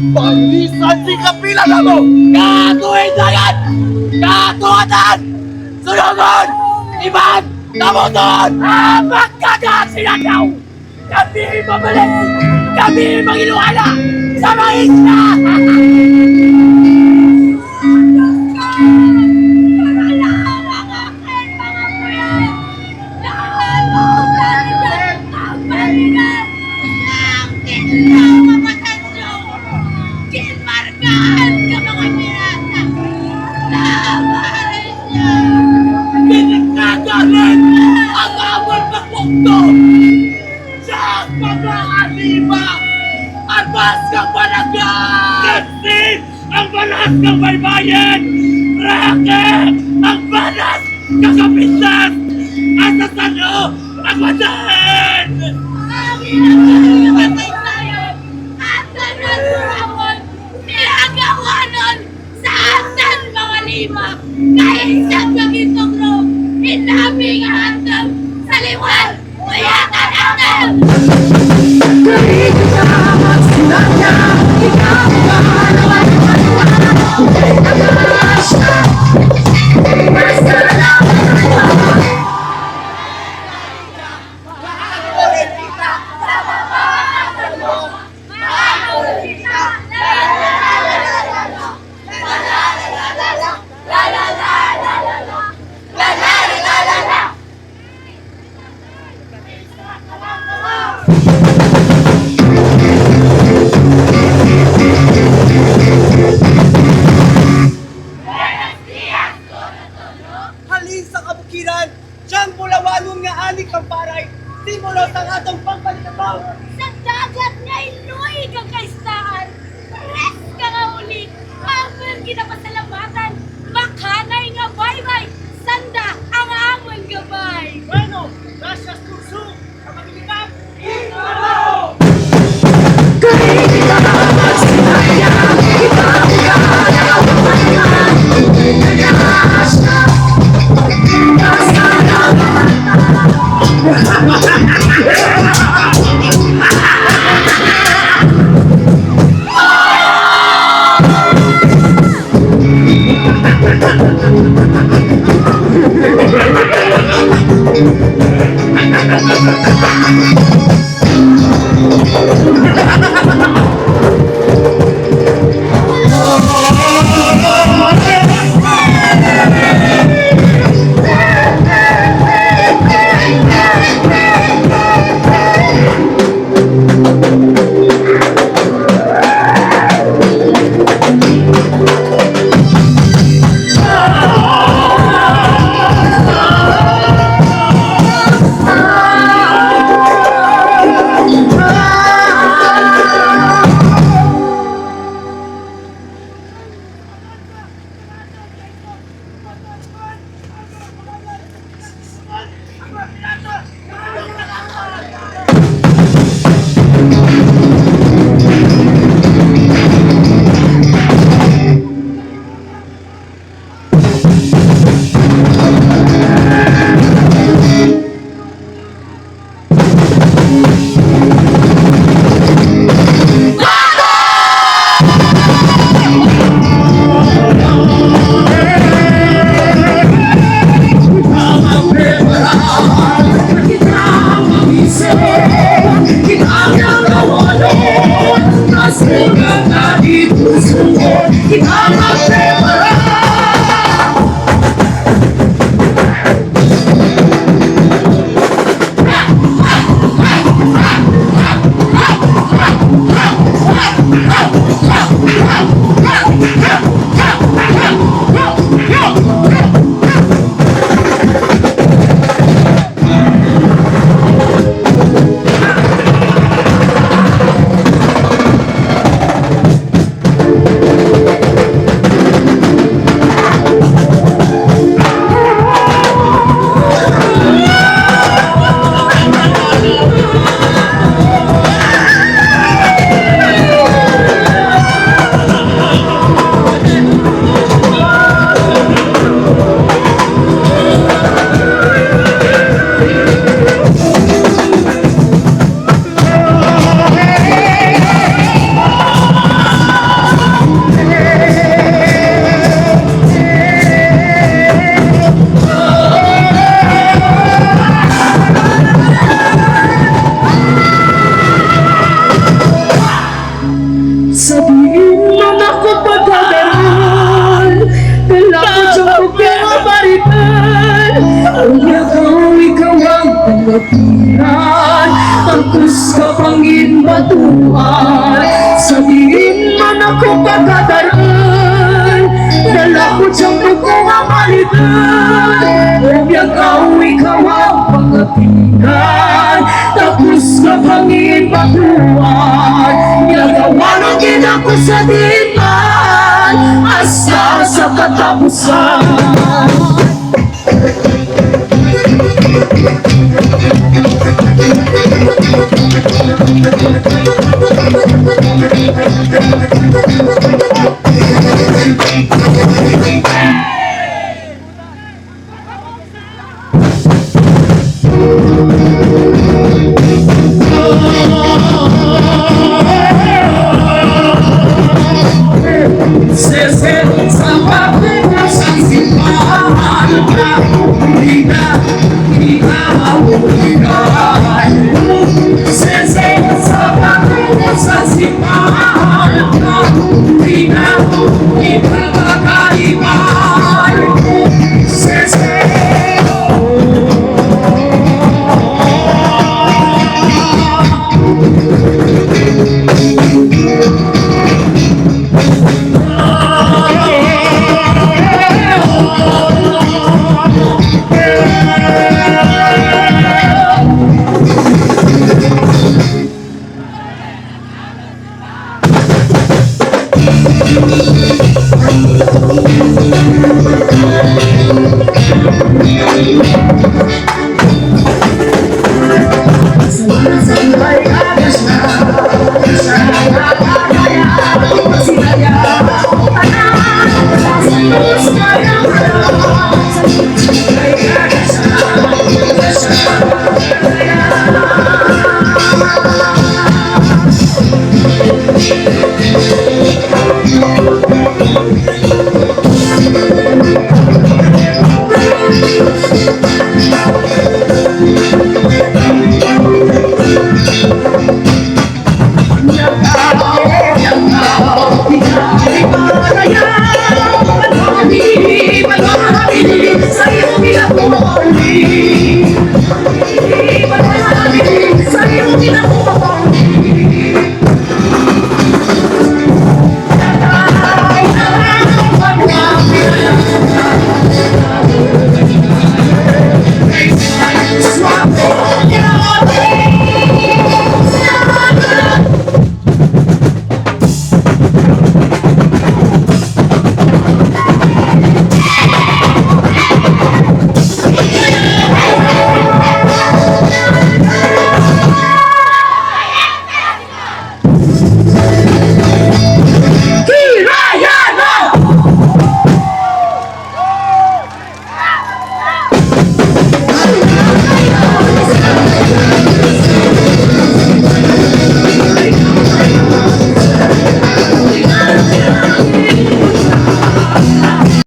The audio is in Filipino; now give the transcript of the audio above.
Panglisan si kapila na mo! Katuin na yan! Katuatan! Sunugon! Iban! Tamuton! Magkagat sila daw! Kami mabalik! Kami magiluhala! Sa mga isla! Pinagkagalit ang awal na mundo sa mga alima! Arbas kang palagan! Kasi ang balas kang baybayin! Rake ang balas kakapisan! At sa sano ang madahin! Ang inamatay tayo! At sa nasurawon! Pinagawanon sa asan mga lima! Kaisang magitong ro! Inaming handang sa liwan! Mayatan natin! Kahit kasama sila niya, ikaw ang Halin sa kabukiran! Siyang mulawanon nga anik ang paray! Simulo sa atong pagbalitabaw! Sa dagat nga iluy kang kaistaan! Res ka nga ulit! Amon ginapasalamatan! Makanay nga baybay! Sanda ang amon gabay! Bueno, gracias Kursu! Sa pagkikipag! kahit kasama sila niya, ikaw ang Ikaw na kawalan, nasulat na di puso ko. Ikaw na prepara. Sabihin mo na ko pagkagaral, dala ko dyan ko pero maritan. Ang yakaw ikaw ang pangapiran, tangkus ka pangin batuan. Sabihin mo na ko pagkagaral, dala ko dyan ko pero maritan. Ang yakaw ikaw ang pangapiran, tangkus ka pangin batuan. Nagawa ng gina ko sa diman, asa sa katapusan.